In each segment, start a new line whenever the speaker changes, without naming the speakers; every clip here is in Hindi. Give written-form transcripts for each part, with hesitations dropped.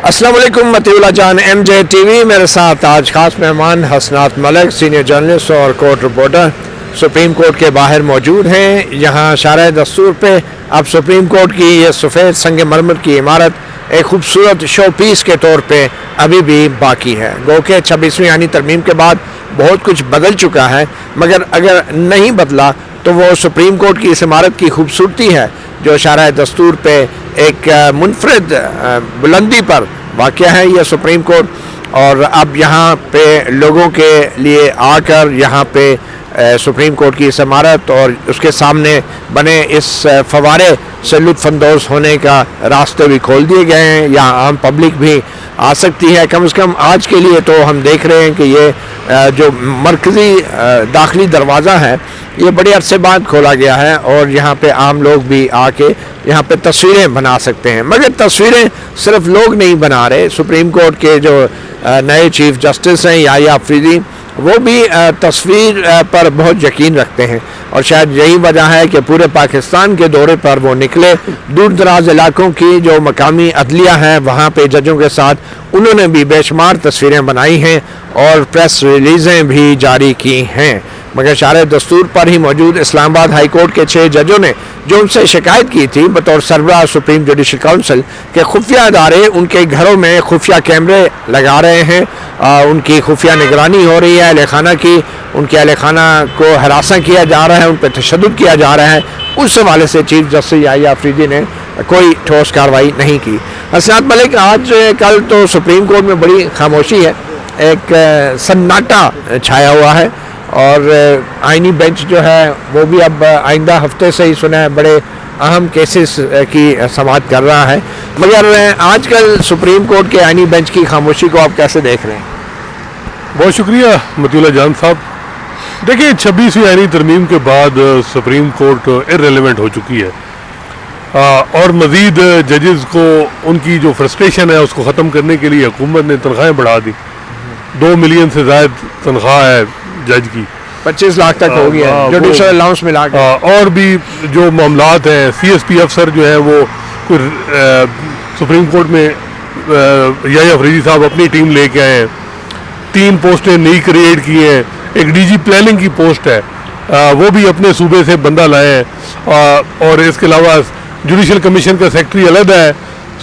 अस्सलाम वालेकुम मतीउल्लाह जान MJ TV। मेरे साथ आज खास मेहमान हसनात मलिक, सीनियर जर्नलिस्ट और कोर्ट रिपोर्टर सुप्रीम कोर्ट के बाहर मौजूद हैं। यहाँ शारह दस्तूर पे अब सुप्रीम कोर्ट की ये सफ़ेद संगमरमर की इमारत एक खूबसूरत शो पीस के तौर पे अभी भी बाकी है। गो के 26वीं यानी तरमीम के बाद बहुत कुछ बदल चुका है, मगर अगर नहीं बदला तो वो सुप्रीम कोर्ट की इस इमारत की खूबसूरती है जो शारह दस्तूर पे एक मुनफरद बुलंदी पर वाक़या है यह सुप्रीम कोर्ट। और अब यहाँ पे लोगों के लिए आकर यहाँ पे सुप्रीम कोर्ट की इस इमारत और उसके सामने बने इस फवारे से लुत्फ़अंदोज़ होने का रास्ते भी खोल दिए गए हैं। यहाँ आम पब्लिक भी आ सकती है। कम से कम आज के लिए तो हम देख रहे हैं कि ये जो मरकज़ी दाखिली दरवाज़ा है ये बड़े अरसे बाद खोला गया है और यहाँ पे आम लोग भी आके यहाँ पे तस्वीरें बना सकते हैं। मगर तस्वीरें सिर्फ लोग नहीं बना रहे, सुप्रीम कोर्ट के जो नए चीफ जस्टिस हैं याह्या अफरीदी, वो भी तस्वीर पर बहुत यकीन रखते हैं और शायद यही वजह है कि पूरे पाकिस्तान के दौरे पर वो निकले। दूर दराज इलाकों की जो मकामी अदलिया है वहाँ पे जजों के साथ उन्होंने भी बेशुमार तस्वीरें बनाई हैं और प्रेस रिलीज़ें भी जारी की हैं। मगर शारह दस्तूर पर ही मौजूद इस्लामाबाद हाई कोर्ट के 6 जजों ने जो उनसे शिकायत की थी बतौर सरबराह सुप्रीम जुडिशल काउंसिल के खुफिया अदारे उनके घरों में खुफिया कैमरे लगा रहे हैं, उनकी खुफिया निगरानी हो रही है, अहले खाना की, उनके अहले खाना को हरासा किया जा रहा है, उन पर तशद्दुद किया जा रहा है। उस हवाले से चीफ जस्टिस याह्या अफरीदी ने कोई ठोस कार्रवाई नहीं की। हसनात मलिक, आज कल तो सुप्रीम कोर्ट में बड़ी खामोशी है, एक सन्नाटा छाया हुआ है और आइनी बेंच जो है वो भी अब आइंदा हफ्ते से ही सुना है बड़े अहम केसेस की समाअत कर रहा है। मगर आजकल सुप्रीम कोर्ट के आइनी बेंच की खामोशी को आप कैसे देख रहे हैं?
बहुत शुक्रिया मतीउल्लाह जान साहब। देखिए, 26वीं आइनी तरमीम के बाद सुप्रीम कोर्ट इररेलेवेंट हो चुकी है और मज़ीद जजेस को उनकी जो फ्रस्ट्रेशन है उसको ख़त्म करने के लिए हुकूमत ने तनख्वाहें बढ़ा दी। 2 मिलियन से ज़ायद तनख्वाह है जज की,
25 लाख तक हो गया जुडिशल अलाउंस मिला के।
और भी जो मामलात हैं, CSP अफसर जो है वो सुप्रीम कोर्ट में याह्या अफरीदी साहब अपनी टीम लेके आए हैं। 3 पोस्टें नई क्रिएट की हैं, एक DG प्लानिंग की पोस्ट है, वो भी अपने सूबे से बंदा लाए हैं और इसके अलावा जुडिशल कमीशन का सेक्रेटरी अलग है,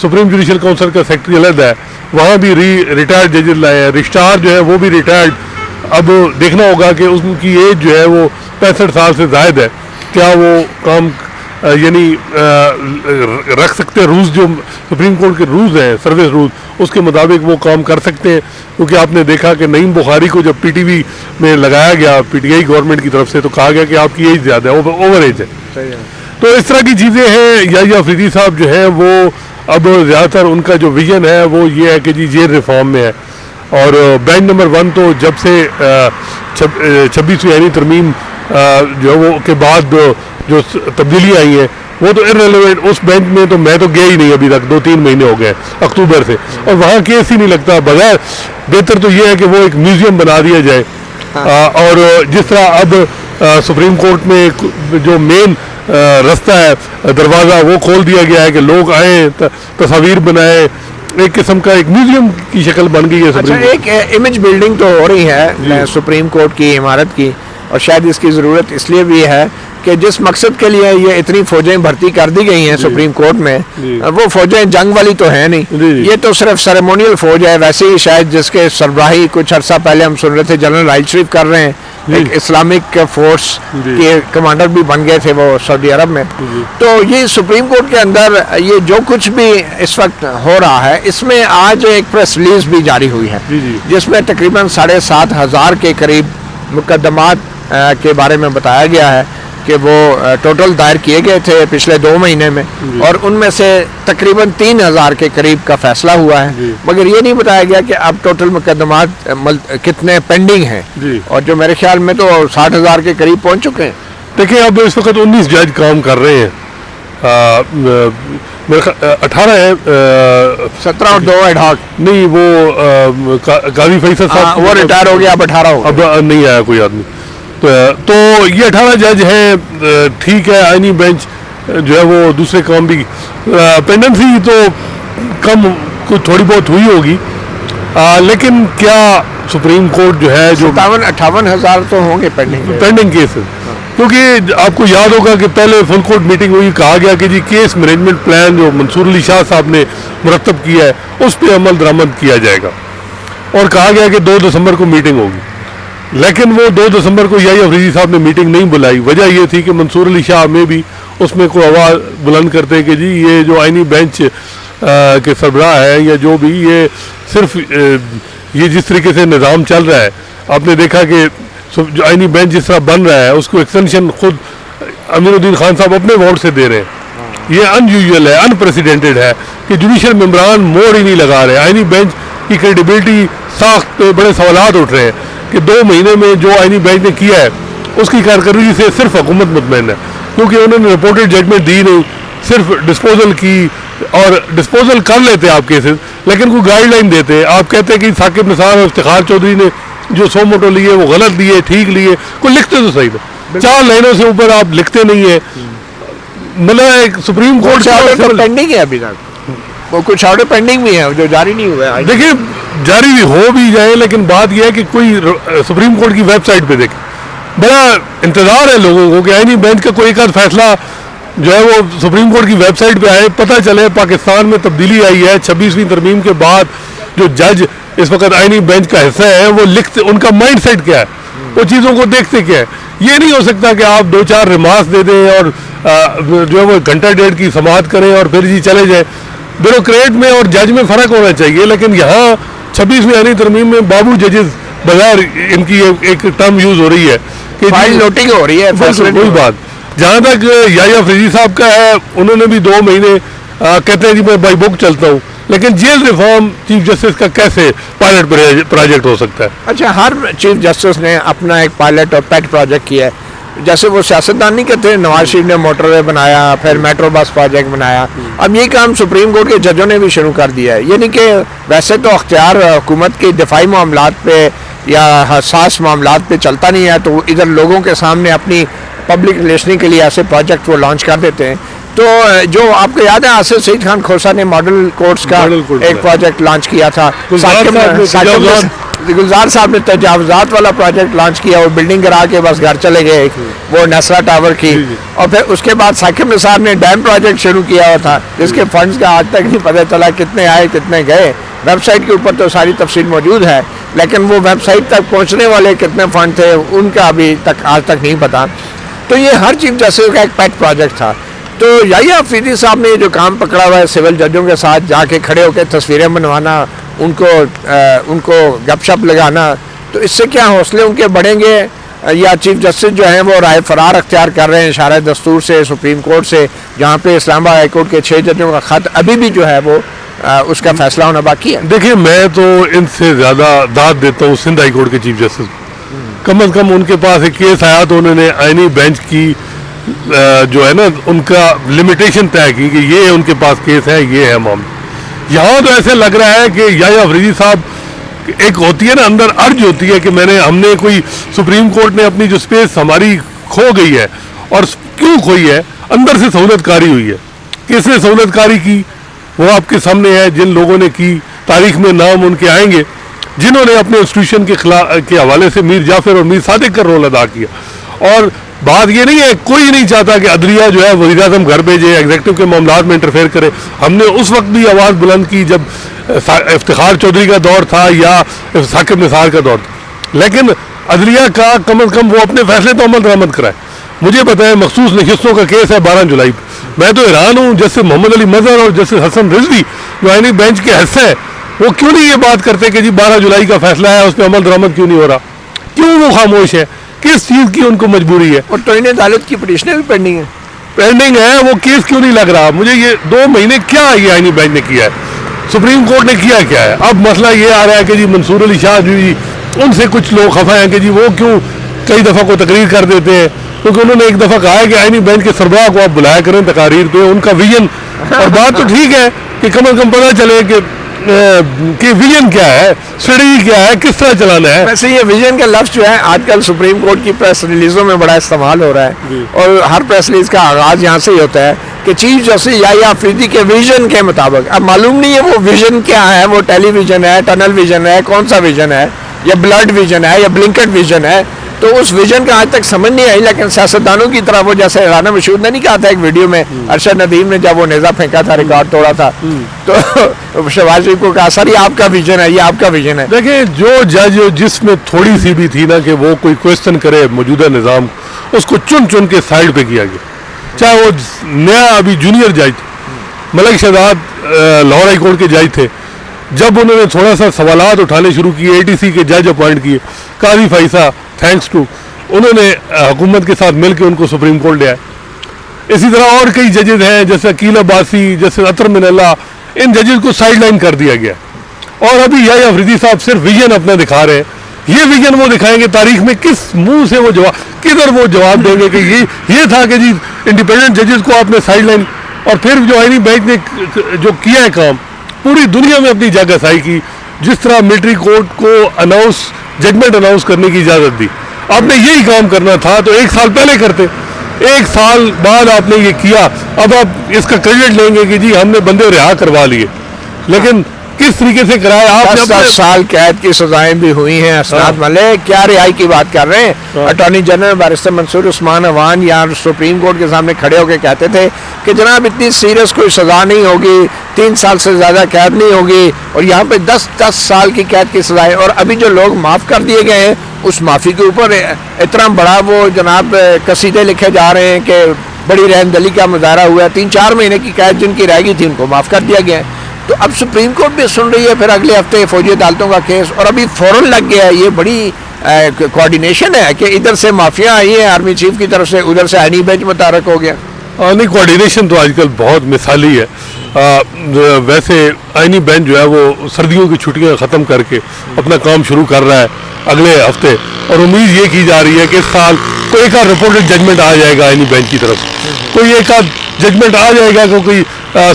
सुप्रीम जुडिशल काउंसिल का सेक्रेटरी अलग है, वहाँ भी रिटायर्ड जजेस लाए हैं। रजिस्ट्रार जो है वो भी रिटायर्ड। अब देखना होगा कि उनकी एज जो है वो 65 साल से ज़ायद है, क्या वो काम यानी रख सकते हैं? रूल्स जो सुप्रीम कोर्ट के रूल्स हैं, सर्विस रूल्स, उसके मुताबिक वो काम कर सकते हैं। क्योंकि आपने देखा कि नईम बुखारी को जब PTV में लगाया गया PTI गवर्नमेंट की तरफ से तो कहा गया कि आपकी एज ज़्यादा है, ओवर एज है। तो इस तरह की चीज़ें हैं। याह्या अफरीदी साहब जो है वो अब ज़्यादातर उनका जो विजन है वो ये है कि जी जेल रिफॉर्म में है और बेंच नंबर 1 तो जब से 26वीं यानी तरमीम जो वो के बाद जो तब्दीलियाँ आई हैं वो तो इररेलेवेंट। उस बेंच में तो मैं तो गया ही नहीं अभी तक, 2-3 महीने हो गए अक्टूबर से, और वहाँ केस ही नहीं लगता। बगैर बेहतर तो ये है कि वो एक म्यूज़ियम बना दिया जाए। और जिस तरह अब सुप्रीम कोर्ट में जो मेन रास्ता है, दरवाज़ा, वो खोल दिया गया है कि लोग आए, तस्वीर बनाए, एक किस्म का एक म्यूजियम की शक्ल बन गई है।
अच्छा, एक इमेज बिल्डिंग तो हो रही है सुप्रीम कोर्ट की इमारत की, और शायद इसकी ज़रूरत इसलिए भी है कि जिस मकसद के लिए ये इतनी फौजें भर्ती कर दी गई हैं सुप्रीम कोर्ट में, वो फौजें जंग वाली तो है नहीं, ये तो सिर्फ सेरेमोनियल फौज है। वैसे ही शायद जिसके सरबराही कुछ अर्सा पहले हम सुन रहे थे जनरल राइल शरीफ कर रहे हैं, एक इस्लामिक फोर्स के कमांडर भी बन गए थे वो सऊदी अरब में। तो ये सुप्रीम कोर्ट के अंदर ये जो कुछ भी इस वक्त हो रहा है, इसमें आज एक प्रेस रिलीज भी जारी हुई है जिसमें तकरीबन 7,500 के करीब मुकदमात के बारे में बताया गया है कि वो टोटल दायर किए गए थे पिछले 2 महीने में, और उनमें से तकरीबन 3,000 के करीब का फैसला हुआ है। मगर ये नहीं बताया गया कि अब टोटल मुकदमात कितने पेंडिंग हैं, और जो मेरे ख्याल में तो 60,000 के करीब पहुंच चुके हैं।
देखिए, अब इस वक्त 19 जज काम कर रहे हैं, 18 है,
17 और 2 एडहॉक
नहीं, वो काजी फैसल साहब
वो रिटायर हो गया, अब 18 हो गया,
अब नहीं आया कोई आदमी। तो ये 18 जज हैं, ठीक है। आइनी बेंच जो है वो दूसरे काम भी, पेंडेंसी तो कम कुछ थोड़ी बहुत हुई होगी, लेकिन क्या सुप्रीम कोर्ट जो है जो
57-58 हज़ार तो होंगे
पेंडिंग केसेस, क्योंकि आपको याद होगा कि पहले फुल कोर्ट मीटिंग हुई, कहा गया कि जी केस मैनेजमेंट प्लान जो मंसूर अली शाह साहब ने मुरतब किया है उस पर अमल दरामद किया जाएगा, और कहा गया कि 2 दिसंबर को मीटिंग होगी। लेकिन वो 2 दिसंबर को याहिया अफरीदी साहब ने मीटिंग नहीं बुलाई। वजह ये थी कि मंसूर अली शाह में भी उसमें कोई आवाज़ बुलंद करते कि जी ये जो आईनी बेंच के सरबराह है या जो भी, ये सिर्फ ये जिस तरीके से निज़ाम चल रहा है, आपने देखा कि जो आईनी बेंच जिस तरह बन रहा है उसको एक्सटेंशन खुद अमीरुद्दीन खान साहब अपने वार्ड से दे रहे हैं। ये अनयूजुअल है, अनप्रेसिडेंटेड है कि जुडिशल मेंबरान मोड़ ही नहीं लगा रहे। आईनी बेंच की क्रेडिबिलिटी साख्त पे बड़े सवालात उठ रहे हैं कि 2 महीने में जो आईनी बेंच ने किया है उसकी कारकर्दगी से सिर्फ हुकूमत मुतमईन है, क्योंकि उन्होंने रिपोर्टेड जजमेंट दी नहीं, सिर्फ डिस्पोजल की, और डिस्पोजल कर लेते आप केसेस लेकिन कोई गाइडलाइन देते। आप कहते हैं कि साकिब निसार और इफ्तिखार चौधरी ने जो 100 मोटो लिए वो गलत लिए, ठीक लिए, कोई लिखते तो सही थे, 4 लाइनों से ऊपर आप लिखते नहीं है। मतलब एक सुप्रीम कोर्ट
से पेंडिंग है अभी तक, वो कुछ ऑर्डर पेंडिंग भी है जो जारी नहीं हुआ है।
देखिए जारी भी हो भी जाए, लेकिन बात यह है कि कोई सुप्रीम कोर्ट की वेबसाइट पे देखे, बड़ा इंतजार है लोगों को कि आईनी बेंच का कोई एक आध फैसला जो है वो सुप्रीम कोर्ट की वेबसाइट पे आए, पता चले पाकिस्तान में तब्दीली आई है। 26वीं तरमीम के बाद जो जज इस वक्त आईनी बेंच का हिस्सा है वो लिखते, उनका माइंड सेट क्या है, वो चीज़ों को देखते क्या है। ये नहीं हो सकता कि आप 2-4 रिमार्क्स दे दें और जो है वो घंटा डेढ़ की समाअत करें और फिर जी चले जाए। ब्यूरोक्रेट में और जज में फ़र्क होना चाहिए, लेकिन यहाँ 26वीं आईनी तरमीम में बाबू जजेस बगैर इनकी एक टर्म यूज़ हो रही है कि
फाइल नोटिंग हो रही है।
वही बात जहाँ तक याहिया अफरीदी साहब का है, उन्होंने भी 2 महीने कहते हैं जी मैं बाई बुक चलता हूँ, लेकिन जेल रिफॉर्म चीफ जस्टिस का कैसे पायलट प्रोजेक्ट हो सकता है?
अच्छा, हर चीफ जस्टिस ने अपना एक पायलट और पेट प्रोजेक्ट किया है। जैसे वो सियासतदान नहीं कहते, नवाज शरीफ ने मोटरवे बनाया, फिर मेट्रो बस प्रोजेक्ट बनाया, अब ये काम सुप्रीम कोर्ट के जजों ने भी शुरू कर दिया है। यानी कि वैसे तो अख्तियार हुकूमत के दिफाई मामलात पे या हसास मामलात पे चलता नहीं है, तो इधर लोगों के सामने अपनी पब्लिक रिलेशनिंग के लिए ऐसे प्रोजेक्ट वो लॉन्च कर देते हैं। तो जो आपको याद है, आसिफ सईद खान खोसा ने मॉडल कोर्ट्स का एक प्रोजेक्ट लॉन्च किया था, गुलजार साहब ने तजावुजात वाला प्रोजेक्ट लॉन्च किया, वो बिल्डिंग गिरा के बस घर चले गए, वो नसरा टावर की। और फिर उसके बाद साकिब निसार ने डैम प्रोजेक्ट शुरू किया हुआ था, जिसके फंड्स का आज तक नहीं पता चला कितने आए कितने गए। वेबसाइट के ऊपर तो सारी तफसील मौजूद है, लेकिन वो वेबसाइट तक पहुंचने वाले कितने फंड थे उनका अभी तक आज तक नहीं पता। तो ये हर चीफ जस्टिस का एक पेट प्रोजेक्ट था। तो याहिया अफरीदी साहब ने जो काम पकड़ा हुआ है, सिविल जजों के साथ जाके खड़े होकर तस्वीरें बनवाना, उनको गपशप लगाना, तो इससे क्या हौसले उनके बढ़ेंगे या चीफ जस्टिस जो हैं वो राय फरार अख्तियार कर रहे हैं इशारा दस्तूर से सुप्रीम कोर्ट से, जहाँ पे इस्लामाबाद हाई कोर्ट के 6 जजों का खत अभी भी जो है वो उसका फैसला होना बाकी है।
देखिए मैं तो इनसे ज़्यादा दाद देता हूँ सिंध हाई कोर्ट के चीफ जस्टिस। कम अज़ कम उनके पास एक केस आया तो उन्होंने आईनी बेंच की जो है ना उनका लिमिटेशन तय की कि ये उनके पास केस है, ये है मामला। यहाँ तो ऐसे लग रहा है कि याहिया अफरीदी साहब, एक होती है ना अंदर अर्ज होती है कि हमने कोई सुप्रीम कोर्ट ने अपनी जो स्पेस हमारी खो गई है, और क्यों खोई है, अंदर से सहूलतकारी हुई है। किसने सहूलतकारी की वो आपके सामने है, जिन लोगों ने की तारीख में नाम उनके आएंगे, जिन्होंने अपने इंस्टीट्यूशन के हवाले से मीर जाफर और मीर सादिक का रोल अदा किया। और बात ये नहीं है, कोई नहीं चाहता कि अदलिया जो है वज़ीर आज़म घर भेजे, एग्जीक्यूटिव के मामलात में इंटरफेयर करे। हमने उस वक्त भी आवाज़ बुलंद की जब इफ्तिखार चौधरी का दौर था या साकिब निसार का दौर था, लेकिन अदलिया का कम अज़ कम वो अपने फैसले तो अमल दरामद कराए। मुझे पता है मखसूस नशिस्तों का केस है 12 जुलाई पर। मैं तो हैरान हूँ, जैसे मोहम्मद अली मजहर और जैसे हसन रिजवी जो आईनी बेंच के हिस्से हैं, वो क्यों नहीं ये बात करते कि जी 12 जुलाई का फैसला है, उस पर अमल दरामद क्यों नहीं हो रहा? क्यों वो खामोश है? किस चीज़ की उनको मजबूरी है?
और तोइन अदालत की पिटीशनें भी
पेंडिंग है, वो केस क्यों नहीं लग रहा? मुझे ये 2 महीने क्या ये आईनी बेंच ने किया है, सुप्रीम कोर्ट ने किया क्या है? अब मसला ये आ रहा है कि जी मंसूर अली शाह जी, उनसे कुछ लोग खफा हैं कि जी वो क्यों कई दफ़ा को तकरीर कर देते हैं, क्योंकि उन्होंने एक दफ़ा कहा है कि आईनी बेंच के सरबराह को आप बुलाया करें तकारीर पे, उनका विजन। और बात तो ठीक है कि कम अज़ कम पता चले कि कि विजन क्या है, स्ट्रेटजी क्या है, किस तरह चलाना है।
वैसे ये विजन का लफ्ज जो है आजकल सुप्रीम कोर्ट की प्रेस रिलीजों में बड़ा इस्तेमाल हो रहा है और हर प्रेस रिलीज का आगाज यहाँ से ही होता है कि चीफ जस्टिस याहिया अफरीदी के विजन के मुताबिक। अब मालूम नहीं है वो विजन क्या है, वो टेलीविजन है, टनल विजन है, कौन सा विजन है, या ब्लड विजन है या ब्लिंकेट विजन है, तो उस विजन का आज तक समझ नहीं आई। लेकिन सियासतदानों की तरफ वो जैसे राना मशहूद ने नहीं कहा था एक वीडियो में, अरशद नदीम ने जब वो नेजा फेंका था, रिकॉर्ड तोड़ा था, तो शहबाज शरीफ को कहा सर ये आपका विजन है, ये आपका विजन है।
देखिए जो जज जिसमें थोड़ी सी भी थी ना कि वो कोई क्वेश्चन करे मौजूदा निज़ाम, उसको चुन चुन के साइड पे किया गया। चाहे वो नया अभी जूनियर जज मलिक शहजाद लाहौर हाई कोर्ट के जज थे, जब उन्होंने थोड़ा सा सवालात उठाने शुरू किए, ATC के जज अपॉइंट किए, काजी फैसा थैंक्स टू उन्होंने हुकूमत के साथ मिलकर उनको सुप्रीम कोर्ट ले आए। इसी तरह और कई जजेज हैं जैसे अकील अब्बासी, जैसे अतर मिनल्ला, इन जजेज को साइड लाइन कर दिया गया। और अभी याहिया अफरीदी साहब सिर्फ विजन अपना दिखा रहे हैं। ये विजन वो दिखाएंगे तारीख में, किस मुंह से वो जवाब, किधर वो जवाब देंगे कि ये था कि जी इंडिपेंडेंट जजेस को आपने साइड लाइन। और फिर जो आईनी बेंच ने जो किया है काम, पूरी दुनिया में अपनी जगहसाई की, जिस तरह मिलिट्री कोर्ट को जजमेंट अनाउंस करने की इजाज़त दी। आपने यही काम करना था तो 1 साल पहले करते, 1 साल बाद आपने ये किया। अब आप इसका क्रेडिट लेंगे कि जी हमने बंदे रिहा करवा लिए, लेकिन किस तरीके से कराया आपने?
10 साल कैद की सजाएं भी हुई हैं हसनात मलिक, क्या रिहाई की बात कर रहे हैं। Attorney general barrister Mansoor Usman Awan यहाँ सुप्रीम कोर्ट के सामने खड़े होकर कहते थे कि जनाब इतनी सीरियस कोई सजा नहीं होगी, 3 साल से ज़्यादा कैद नहीं होगी, और यहाँ पे 10 साल की कैद की सजाएं। और अभी जो लोग माफ़ कर दिए गए हैं उस माफ़ी के ऊपर इतना बड़ा वो जनाब कसीदे लिखे जा रहे हैं कि बड़ी रहमदिली का मुजाहरा हुआ है। 3-4 महीने की कैद जिनकी रह गई थी उनको माफ़ कर दिया गया है। तो अब सुप्रीम कोर्ट भी सुन रही है, फिर अगले हफ्ते फौजी अदालतों का केस, और अभी फौरन लग गया है। ये बड़ी कोऑर्डिनेशन है कि इधर से माफिया आई है आर्मी चीफ की तरफ से, उधर से आईनी बेंच मुतारक हो गया।
नहीं, कोऑर्डिनेशन तो आजकल बहुत मिसाली है। वैसे आईनी बेंच जो है वो सर्दियों की छुट्टियां ख़त्म करके अपना काम शुरू कर रहा है अगले हफ्ते, और उम्मीद ये की जा रही है कि इस साल कोई एक आध रिपोर्टेड जजमेंट आ जाएगा आईनी बेंच की तरफ से, कोई एक आध जजमेंट आ जाएगा, क्योंकि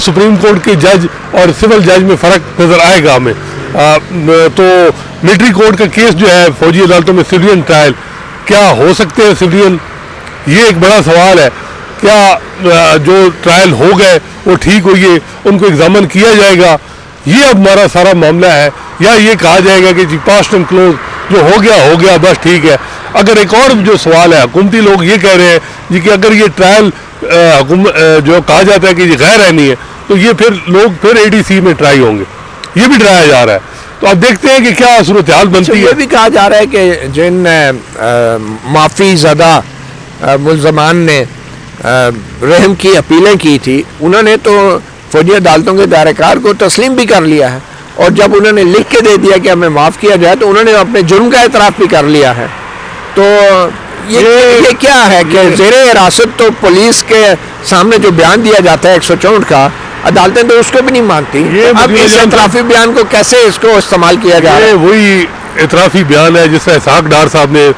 सुप्रीम कोर्ट के जज और सिविल जज में फ़र्क नज़र आएगा हमें। तो मिलिट्री कोर्ट का केस जो है फौजी अदालतों में सिविलियन ट्रायल, क्या हो सकते हैं सिविलियन, ये एक बड़ा सवाल है। क्या जो ट्रायल हो गए वो ठीक हुई, उनको एग्जामिन किया जाएगा, ये अब हमारा सारा मामला है, या ये कहा जाएगा कि जी पास्ट एंड क्लोज, जो हो गया बस ठीक है। अगर एक और जो सवाल है, हुकूमती लोग ये कह रहे हैं जी कि अगर ये ट्रायल जो कहा जाता है कि ये गैर आईनी है, तो ये फिर लोग फिर ADC में ट्राई होंगे, ये भी डराया जा रहा है। तो अब देखते हैं कि क्या सूरत हाल बनती है।
ये भी कहा जा रहा है कि जिन माफ़ी ज़्यादा मुल्ज़मान ने रहम की अपीलें की थी, उन्होंने तो फौजी अदालतों के दायरेकार को तस्लीम भी कर लिया है, और जब उन्होंने लिख के दे दिया कि हमें माफ़ किया जाए तो उन्होंने अपने जुर्म का एतराफ़ भी कर लिया है। तो ये क्या है कि ज़ेरे हिरासत तो पुलिस के सामने जो बयान दिया जाता है 164 का, अदालतें तो उसको भी नहीं मानती। अब इस एतराफ़ी बयान को कैसे इसको इस्तेमाल किया जा रहा है?
वही एतराफ़ी बयान है जिससे इसहाक डार साहब ने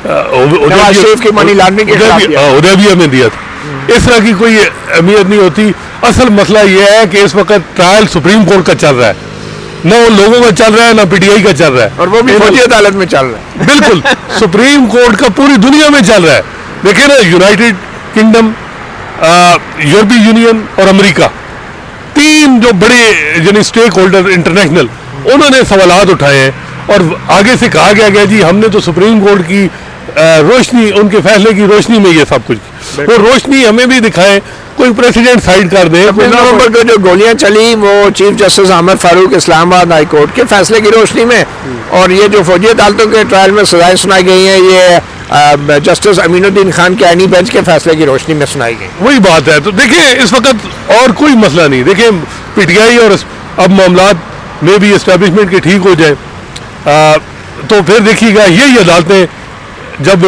नवाज शरीफ की मनी लॉन्ड्रिंग के खिलाफ
हुदैबिया में दिया था। इस तरह की कोई अहमियत नहीं होती। असल मसला ये है कि इस वक्त ट्रायल सुप्रीम कोर्ट का चल रहा है, न उन लोगों का चल रहा है, न PTI का चल रहा है,
और वो भी फौजी अदालत में चल रहा है।
बिल्कुल सुप्रीम कोर्ट का पूरी दुनिया में चल रहा है। देखिए ना, यूनाइटेड किंगडम, यूरोपीय यूनियन और अमेरिका, 3 जो बड़े यानी स्टेक होल्डर इंटरनेशनल, उन्होंने सवालात उठाए हैं, और आगे से कहा गया जी हमने तो सुप्रीम कोर्ट की रोशनी, उनके फैसले की रोशनी में ये सब कुछ, वो रोशनी हमें भी दिखाएं, कोई प्रेसिडेंट साइड कर दे।
नवंबर को जो गोलियां चली वो chief justice Ahmed Farooq Islamabad high court के फैसले की रोशनी में, और ये जो फौजी अदालतों के ट्रायल में सजाएं सुनाई गई हैं ये जस्टिस अमीनुद्दीन खान के आईनी बेंच के फैसले की रोशनी में सुनाई गई।
वही बात है। तो देखिए इस वक्त और कोई मसला नहीं, देखिए PTI और अब मामलात में भी इस्टेब्लिशमेंट के ठीक हो जाए, तो फिर देखिएगा यही अदालतें जब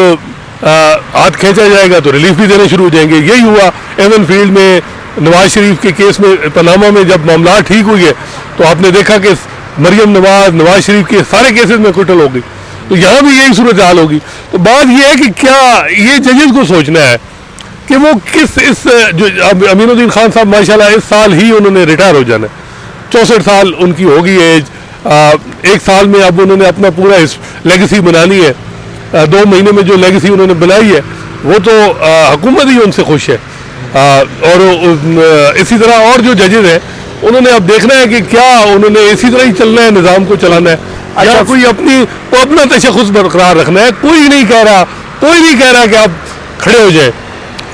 हाथ खींचा जाएगा तो रिलीफ भी देने शुरू हो जाएंगे। यही हुआ एवन फील्ड में, नवाज शरीफ के केस में, पनामा में जब मामला ठीक हुई है तो आपने देखा कि मरियम नवाज शरीफ के सारे केसेस में क्विटल हो गई। तो यहाँ भी यही सूरत हाल होगी। तो बात यह है कि क्या ये जजेस को सोचना है कि वो किस इस जो अमीनुद्दीन खान साहब माशाल्लाह इस साल ही उन्होंने रिटायर हो जाना है, 64 साल उनकी होगी एज। 1 साल में अब उन्होंने अपना पूरा लेगेसी बना ली है। 2 महीने में जो लेगेसी उन्होंने बनाई है वो तो हुकूमत ही उनसे खुश है। और इसी तरह और जो जजेज हैं उन्होंने अब देखना है कि क्या उन्होंने इसी तरह ही चलना है, निज़ाम को चलाना है, या कोई अपना तशख़्ख़ुस बरकरार रखना है। कोई नहीं कह रहा कि आप खड़े हो जाए।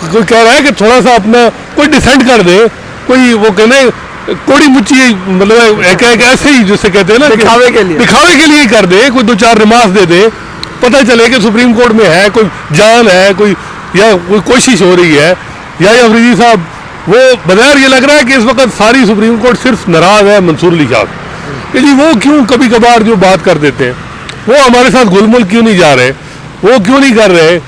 कोई कह रहा है कि थोड़ा सा अपना कोई डिसेंट कर दे, कोई वो कहने कोड़ी मुच्ची, मतलब एक ऐसे ही जिसे कहते हैं ना, दिखावे के लिए कर दे, कोई 2-4 नमाज दे दे, पता चले कि सुप्रीम कोर्ट में है कोई जान है, कोई या कोई कोशिश हो रही है। या अफरीदी साहब, वो बगैर ये लग रहा है कि इस वक्त सारी सुप्रीम कोर्ट सिर्फ नाराज है मंसूर अली शाह कि जी वो क्यों कभी कभार जो बात कर देते हैं, वो हमारे साथ गुलमुल क्यों नहीं जा रहे, वो क्यों नहीं कर रहे।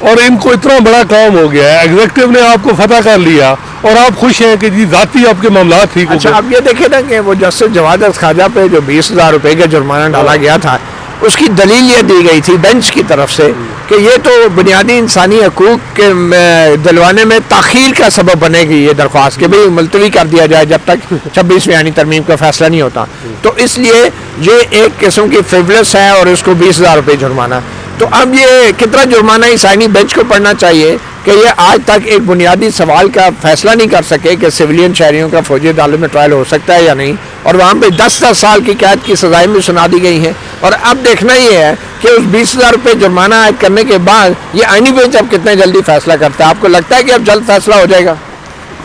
और इनको इतना बड़ा काम हो गया है, एग्जीक्यूटिव ने आपको फतह कर लिया और आप खुश हैं कि जी जाती आपके मामला ठीक हो।
अच्छा, अब ये देखे ना कि वो जस्टिस जवाद खाजा पे जो 20,000 रुपए का जुर्माना डाला गया था, उसकी दलील ये दी गई थी बेंच की तरफ से कि ये तो बुनियादी इंसानी हकूक के दिलवाने में ताखीर का सबब बनेगी ये दरख्वास्त कि भाई मुलतवी कर दिया जाए जब तक 26वीं यानी तरमीम का फैसला नहीं होता। तो इसलिए ये एक किस्म की फ्रिवलेस है और इसको 20,000 रुपये जुर्माना। तो अब ये कितना जुर्माना इस आईनी बेंच को पड़ना चाहिए कि ये आज तक एक बुनियादी सवाल का फैसला नहीं कर सके कि सिविलियन शहरियों का फौजी अदालत में ट्रायल हो सकता है या नहीं, और वहाँ पे 10-10 साल की कैद की सजाएं भी सुना दी गई हैं। और अब देखना ये है कि उस 20,000 रुपये जुर्माना आयद करने के बाद ये आईनी बेंच अब कितने जल्दी फैसला करता है। आपको लगता है कि अब जल्द फैसला हो जाएगा?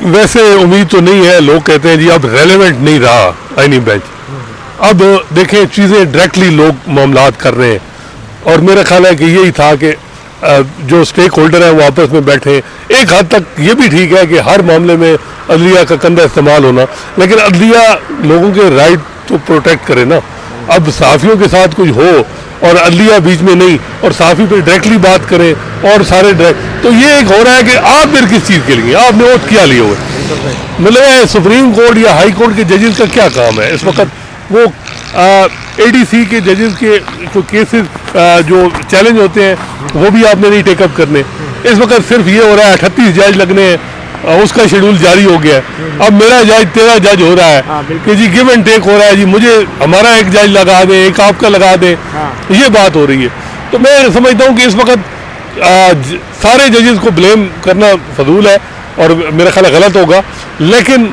वैसे उम्मीद तो नहीं है। लोग कहते हैं जी अब रेलेवेंट नहीं रहा आईनी बेंच। अब देखें, चीज़ें डायरेक्टली लोग मामलात कर रहे हैं, और मेरा ख्याल है कि यही था कि जो स्टेक होल्डर है वो आपस में बैठे। एक हद तक ये भी ठीक है कि हर मामले में अदलिया का कंधा इस्तेमाल होना, लेकिन अदलिया लोगों के राइट तो प्रोटेक्ट करे ना। अब सहाफ़ियों के साथ कुछ हो और अदलिया बीच में नहीं और सहाफ़ी पे डायरेक्टली बात करें और सारे डायरेक्ट, तो ये एक हो रहा है कि आप फिर किस चीज़ के लिए आपने वोट क्या लिए हुए। मतलब सुप्रीम कोर्ट या हाई कोर्ट के जजेस का क्या काम है इस वक्त? वो ADC के जजेस के जो केसेस जो चैलेंज होते हैं वो भी आपने नहीं टेकअप करने। इस वक्त सिर्फ ये हो रहा है 38 जज लगने हैं, उसका शेड्यूल जारी हो गया है। अब मेरा जज 13 जज हो रहा है कि जी गिव एंड टेक हो रहा है, जी मुझे हमारा एक जज लगा दें, एक आपका लगा दें, ये बात हो रही है। तो मैं समझता हूँ कि इस वक्त सारे जजेस को ब्लेम करना फजूल है और मेरा ख्याल गलत होगा। लेकिन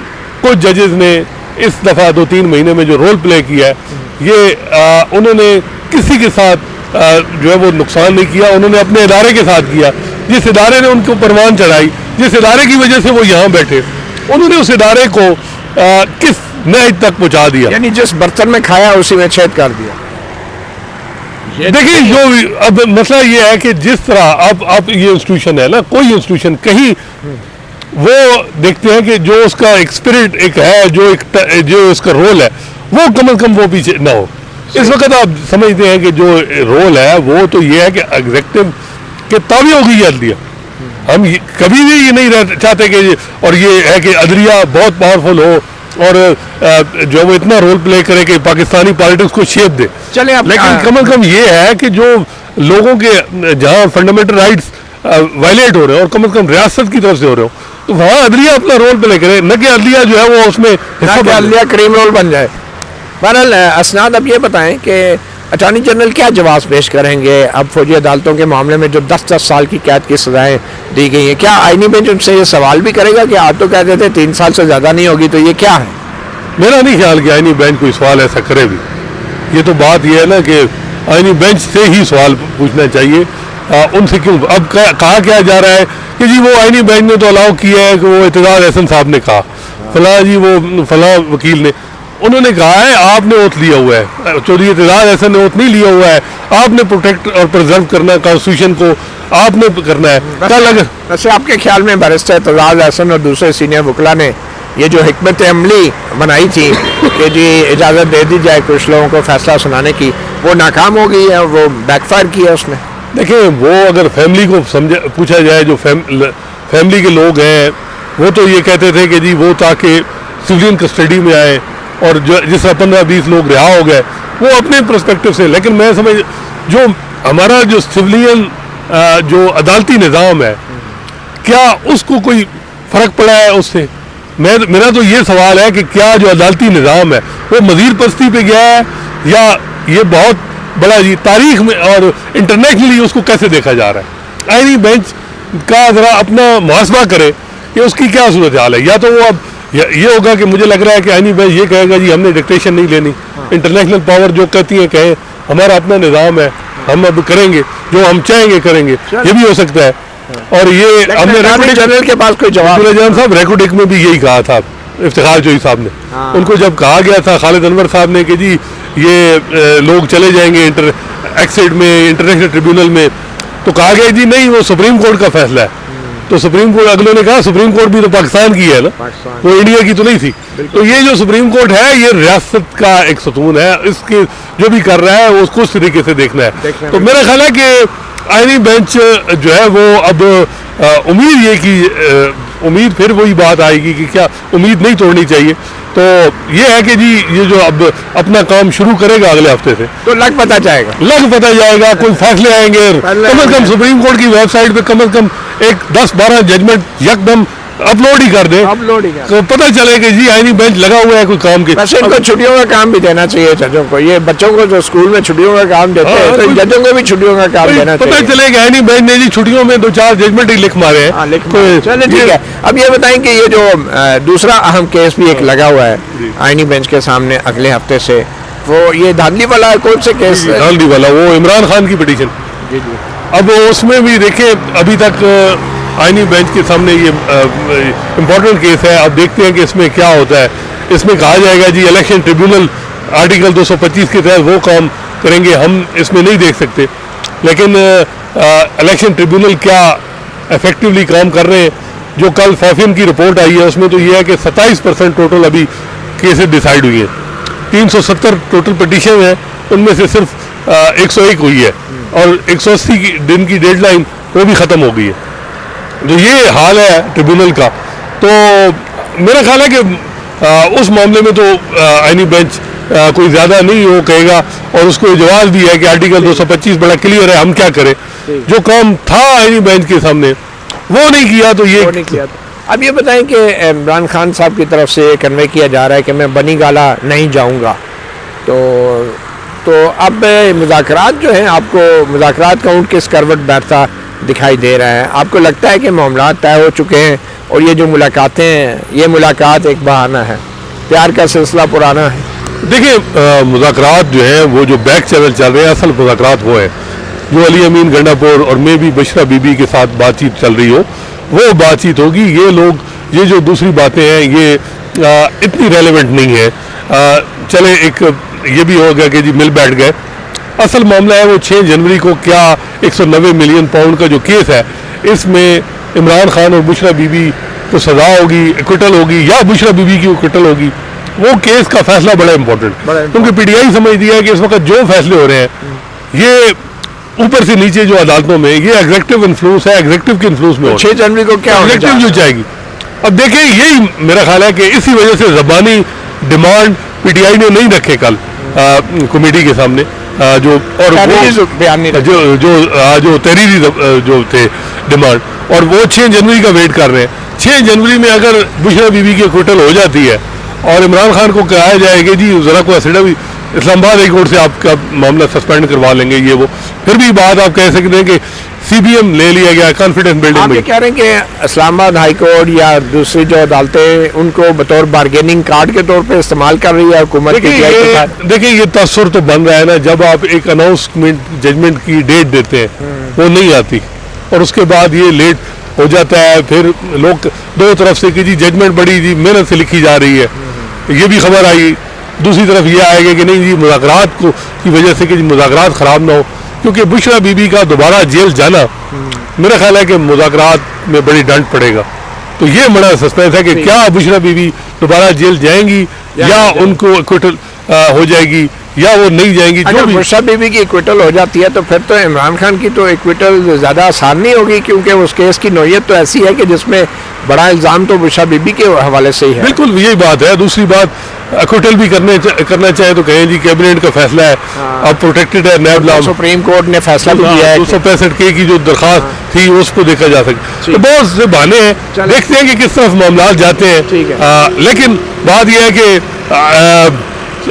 कुछ जजेस ने इस दफ़ा 2-3 महीने में जो रोल प्ले किया है, ये उन्होंने किसी के साथ जो है वो नुकसान नहीं किया, उन्होंने अपने इदारे के साथ किया। जिस इदारे ने उनको परवान चढ़ाई, जिस इदारे की वजह से वो यहाँ बैठे, उन्होंने उस इदारे को किस नहज तक पहुँचा दिया,
यानी जिस बर्तन में खाया उसी में छेद कर दिया।
देखिए, जो अब मसला ये है कि जिस तरह अब ये इंस्टीट्यूशन है ना, कोई इंस्टीट्यूशन कहीं वो देखते हैं कि जो उसका एक स्पिरिट एक है, जो उसका रोल है, वो कम अज कम वो पीछे ना हो। इस वक्त आप समझते हैं कि जो रोल है वो तो ये है कि एग्जीक्यूटिव के ताबे होगी ये अदलिया। हम कभी भी ये नहीं चाहते कि, और ये है कि अदलिया बहुत पावरफुल हो और जो वो इतना रोल प्ले करे कि पाकिस्तानी पॉलिटिक्स को शेप दे।
चले
लेकिन कम अज कम ये है कि जो लोगों के जहाँ फंडामेंटल राइट्स वायलेट हो रहे हो और कम अज कम रियासत की तरफ से हो रहे हो, तो वहाँ अदलिया अपना रोल प्ले करे, न कि अदलिया जो है वो उसमें
अदलिया क्रीम रोल बन जाए। बहरहाल असनाद, अब ये बताएं कि अटॉर्नी जनरल क्या जवाब पेश करेंगे अब फौजी अदालतों के मामले में जो 10-10 साल की कैद की सजाएं दी गई हैं? क्या आईनी बेंच उनसे ये सवाल भी करेगा कि आप तो कहते थे 3 साल से ज़्यादा नहीं होगी, तो ये क्या है?
मेरा नहीं ख्याल कि आईनी बेंच कोई सवाल ऐसा करे भी। ये तो बात यह है ना कि आईनी बेंच से ही सवाल पूछना चाहिए। उनसे क्यों अब कहा क्या जा रहा है कि जी वो आईनी बेंच ने तो अलाउ किया है कि वो इत्तेदाद एहसन साहब ने कहा, फलां जी वो फलां वकील ने, उन्होंने कहा है आपने ओथ लिया हुआ है, चौधरी इत्तेदाद एहसन ने ओथ नहीं लिया हुआ है, आपने प्रोटेक्ट और प्रिजर्व करना कॉन्स्टिट्यूशन को आपने करना है। क्या लगे
वैसे आपके ख्याल में बैरिस्टर इत्तेदाद एहसन और दूसरे सीनियर वकला ने ये जो हिकमत अमली बनाई थी कि जी इजाज़त दे दी जाए कुछ लोगों को फैसला सुनाने की, वो नाकाम हो गई है, वो बैकफायर किया उसने?
देखिए, वो अगर फैमिली को पूछा जाए, जो फैमिली के लोग हैं वो तो ये कहते थे कि जी वो ताकि सिविलियन कस्टडी में आए और जो जिस 15-20 लोग रिहा हो गए वो अपने पर्सपेक्टिव से। लेकिन मैं समझ जो हमारा जो सिविलियन जो अदालती निज़ाम है, क्या उसको कोई फ़र्क पड़ा है उससे? मेरा तो ये सवाल है कि क्या जो अदालती निज़ाम है वो मज़ीद पस्ती पे गया है, या ये बहुत बड़ा जी तारीख में और इंटरनेशनली उसको कैसे देखा जा रहा है। आईनी बेंच का ज़रा अपना मुहासबा करे कि उसकी क्या सूरत हाल है। या तो वो अब ये होगा कि मुझे लग रहा है कि आईनी बेंच ये कहेगा जी हमने डिक्टेशन नहीं लेनी, इंटरनेशनल पावर जो कहती है कहें, हमारा अपना निज़ाम है, हम अब करेंगे जो हम चाहेंगे करेंगे, ये भी हो सकता है। और ये हमने
अटॉर्नी जनरल के पास कोई जवाब
साहब रेकोडिक में भी यही कहा था इफ्तिखार जोई साहब ने। उनको जब कहा गया था खालिद अनवर साहब ने कि जी ये लोग चले जाएंगे एक्सेड में, इंटरनेशनल ट्रिब्यूनल में, तो कहा गया जी नहीं वो सुप्रीम कोर्ट का फैसला है। तो सुप्रीम कोर्ट, अगलों ने कहा सुप्रीम कोर्ट भी तो पाकिस्तान की है ना, वो इंडिया की तो नहीं थी। तो ये जो सुप्रीम कोर्ट है ये रियासत का एक सतून है, इसके जो भी कर रहा है वो उसको उस तरीके से देखना है। तो मेरा ख्याल है कि आईनी बेंच जो है वो अब उम्मीद ये कि उम्मीद फिर वही बात आएगी कि क्या उम्मीद नहीं तोड़नी चाहिए। तो ये है कि जी ये जो अब अपना काम शुरू करेगा अगले हफ्ते से,
तो लग पता जाएगा
कोई फैसले आएंगे। कम से कम सुप्रीम कोर्ट की वेबसाइट पे कम से कम एक 10-12 जजमेंट यकदम अपलोड ही कर दे, तो पता चले कि जी आईनी बेंच लगा हुआ है कोई काम के।
वैसे इनको छुट्टियों का काम भी देना चाहिए जजों को, ये बच्चों को जो स्कूल में छुट्टियों का काम देते हैं तो जजों को भी छुट्टियों का काम देना चाहिए।
पता चले कि आईनी बेंच ने जी छुट्टियों में 2-4 जजमेंट ही लिख मारे हैं।
चलिए ठीक है। अब ये बताएं कि ये जो दूसरा अहम केस भी एक लगा हुआ है आईनी बेंच के सामने अगले हफ्ते से, वो ये धांधली वाला कौन से केस?
धांधली वाला वो इमरान खान की पिटीशन। अब उसमें भी देखिए अभी तक आईनी बेंच के सामने ये इम्पोर्टेंट केस है। अब देखते हैं कि इसमें क्या होता है। इसमें कहा जाएगा जी इलेक्शन ट्रिब्यूनल आर्टिकल 225 के तहत वो काम करेंगे, हम इसमें नहीं देख सकते। लेकिन इलेक्शन ट्रिब्यूनल क्या इफेक्टिवली काम कर रहे हैं, जो कल फैफिन की रिपोर्ट आई है उसमें तो ये है कि 27% टोटल अभी केसेस डिसाइड हुई है। 370 टोटल पिटीशन है, उनमें से सिर्फ 101 हुई है और 180 दिन की डेडलाइन वो भी ख़त्म हो गई है। जो ये हाल है ट्रिब्यूनल का, तो मेरा ख्याल है कि उस मामले में तो आईनी बेंच कोई ज़्यादा नहीं वो कहेगा, और उसको जवाब भी है कि आर्टिकल 225 बड़ा क्लियर है, हम क्या करें। जो काम था आईनी बेंच के सामने वो नहीं किया, तो ये
नहीं किया। अब ये बताएं कि इमरान खान साहब की तरफ से कन्वे किया जा रहा है कि मैं बनी गाला नहीं जाऊंगा, तो अब मुज़ाकरात जो हैं, आपको मुज़ाकरात का ऊँट किस करवट बैठता दिखाई दे रहा है? आपको लगता है कि मामला तय हो चुके हैं और ये जो मुलाकातें हैं, ये मुलाकात एक बहाना है, प्यार का सिलसिला पुराना है?
देखिए मुज़ाकरात जो हैं वो जो बैक चैनल चल रहे हैं, असल मुज़ाकरात वो है जो अली अमीन गंडापुर और मैं भी बशरा बीबी के साथ बातचीत चल रही हो, वो बातचीत होगी। ये लोग ये जो दूसरी बातें हैं ये इतनी रेलेवेंट नहीं है। चले एक ये भी हो गया कि जी मिल बैठ गए। असल मामला है वो 6 जनवरी को क्या 190 मिलियन पाउंड का जो केस है, इसमें इमरान खान और बुशरा बीबी को सज़ा होगी, एक्विटल होगी, या बुशरा बीबी की एक्विटल होगी, वो केस का फैसला बड़ा इंपॉर्टेंट, क्योंकि पीटीआई समझती है कि इस वक्त जो फैसले हो रहे हैं ये ऊपर से नीचे जो अदालतों में ये एग्जेक्टिव इन्फ्लुएंस है, एग्जेक्टिव के इन्फ्लुएंस में
6 जनवरी को क्या
एग्जेक्टिव जो जाएगी। अब देखिए यही मेरा ख्याल है कि इसी वजह से ज़बानी डिमांड पीटीआई ने नहीं रखे कल कमेटी के सामने, जो और जो तहरीरी जो थे डिमांड, और वो 6 जनवरी का वेट कर रहे हैं। 6 जनवरी में अगर बुशरा बीबी की क्विटल हो जाती है और इमरान खान को कहा जाएगा जी ज़रा को असीडा भी इस्लामाबाद हाई कोर्ट से आपका मामला सस्पेंड करवा लेंगे, ये वो, फिर भी बात आप कह सकते हैं कि सीबीएम ले लिया गया, कॉन्फिडेंस बिल्डिंग में।
आप कह रहे हैं कि इस्लामाबाद हाई कोर्ट या दूसरी जो अदालतें उनको बतौर बार्गेनिंग कार्ड के तौर पे इस्तेमाल कर रही है हुकूमत।
देखिए ये तस्वर तो बन रहा है ना, जब आप एक अनाउंसमेंट जजमेंट की डेट देते हैं वो नहीं आती और उसके बाद ये लेट हो जाता है, फिर लोग दो तरफ से कि जी जजमेंट बड़ी जी मेहनत से लिखी जा रही है, ये भी खबर आई। दूसरी तरफ ये आएगा कि नहीं जी मुज़ाकरात को की वजह से कि मुज़ाकरात ख़राब ना हो, क्योंकि बुशरा बीबी का दोबारा जेल जाना मेरा ख्याल है कि मुज़ाकरात में बड़ी डंट पड़ेगा। तो ये बड़ा सस्पेंस है कि क्या बुशरा बीबी दोबारा जेल जाएंगी या उनको एक्विटल हो जाएगी या वो नहीं जाएंगी।
अगर बुशरा बीबी की एक्विटल हो जाती है तो फिर तो इमरान खान की तो एक्विटल ज़्यादा आसान नहीं होगी, क्योंकि उस केस की नौयत तो ऐसी है कि जिसमें बड़ा इल्ज़ाम तो बुशरा बीबी के हवाले से ही है।
बिल्कुल यही बात है। दूसरी बात अकोटल भी करना चाहे तो कहें जी कैबिनेट का फैसला है, अब प्रोटेक्टेड है नैब लॉ।
सुप्रीम कोर्ट ने फैसला भी दिया है
265 की जो दरखास्त थी उसको देखा जा सके। तो बहुत से बहाने हैं, देखते हैं कि किस तरफ मामला जाते हैं। लेकिन बात यह है कि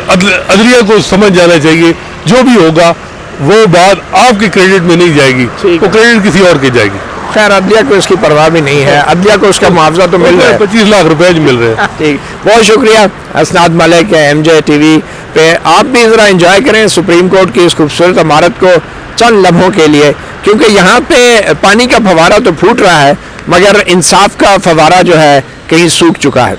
अदलिया को समझ जाना चाहिए जो भी होगा वो बात आपके क्रेडिट में नहीं जाएगी, वो क्रेडिट किसी और के जाएगी।
खैर अदलिया को इसकी परवाह भी नहीं है, अदलिया को उसका मुआवजा तो मिल रहा है,
25 लाख रुपए मिल रहे हैं।
ठीक, बहुत शुक्रिया हसनात मलिक MJ TV पे। आप भी ज़रा एंजॉय करें सुप्रीम कोर्ट की इस खूबसूरत इमारत को चंद लम्हों के लिए, क्योंकि यहाँ पे पानी का फवारा तो फूट रहा है मगर इंसाफ का फवारा जो है कहीं सूख चुका है।